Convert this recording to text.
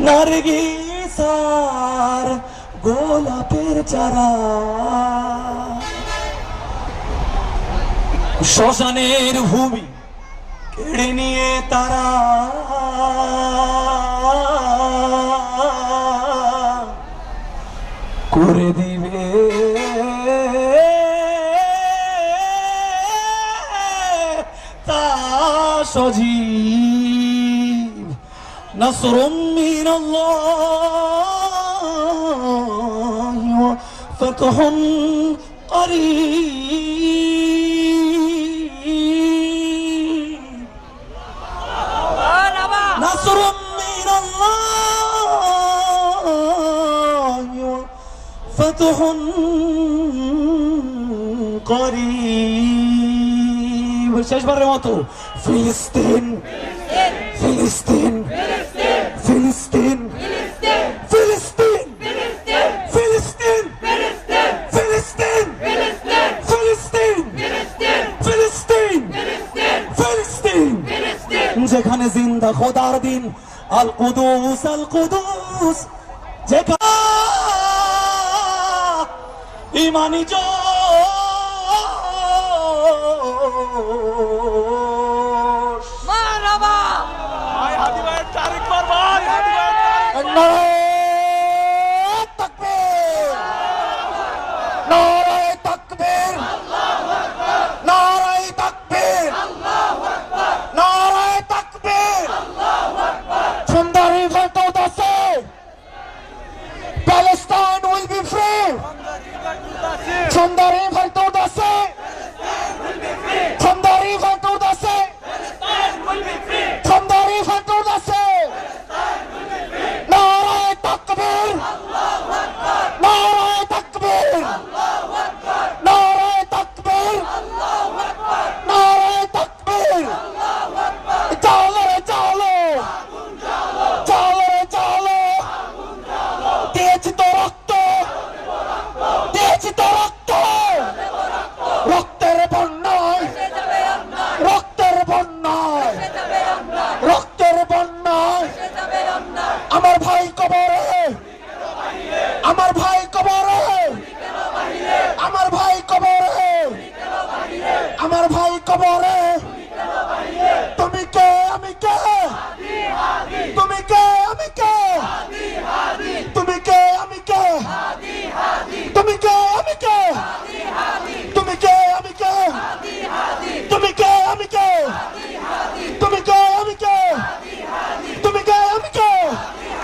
নারগিস আর গোলাপের চারা, শ্মশানের ভূমি কেড়ে নিয়ে তারা করে দিবে তা সজীব। নাসরুম মিনাল্লাহি ওয়া ফাতহুন করিব। নাসরুম মিনাল্লাহি ওয়া ফাতহুন করিব। শেষবারের মতো ফিলিস্তিন ফিলিস্তিন ফিলিস্তিন ফিলিস্তিন ফিলিস্তিন ফিলিস্তিন ফিলিস্তিন ফিলিস্তিন ফিলিস্তিন, যেখানে জিন্দা খোদার দিন আল কুদুস আল কুদুস, যেখানে ইমানি জোশ। মারহাবা ভাই হাদি ভাইয়ের তারিখ পর ভাই হাদি ভাইয়ের তারিখ। নারায়ে তাকবীর নারায়ে তাকবীর আল্লাহু আকবার নারায়ে তাকবীর আল্লাহু আকবার নারায়ে তাকবীর আল্লাহু আকবার। সুন্দর রিভোল্ট আছে, Palestine will be free. Sunder revolt আছে, সুন্দর রিভোল্ট আছে, সুন্দর রিভোল্ট আছে। নারায়ে তাকবীর আল্লাহু আকবার নারায়ে তাকবীর আল্লাহু আকবার নারায়ে তাকবীর আল্লাহু আকবার নারায়ে তাকবীর আল্লাহু আকবার। চলো রে চলো আগুন জ্বালো, চলো রে চলো আগুন জ্বালো। দিয়েছি তো রক্ত দিয়েছি তো রক্ত, রক্তের বন্যায় রক্তের বন্যায় রক্তের বন্যায় আমার ভাই কবরে আমার ভাই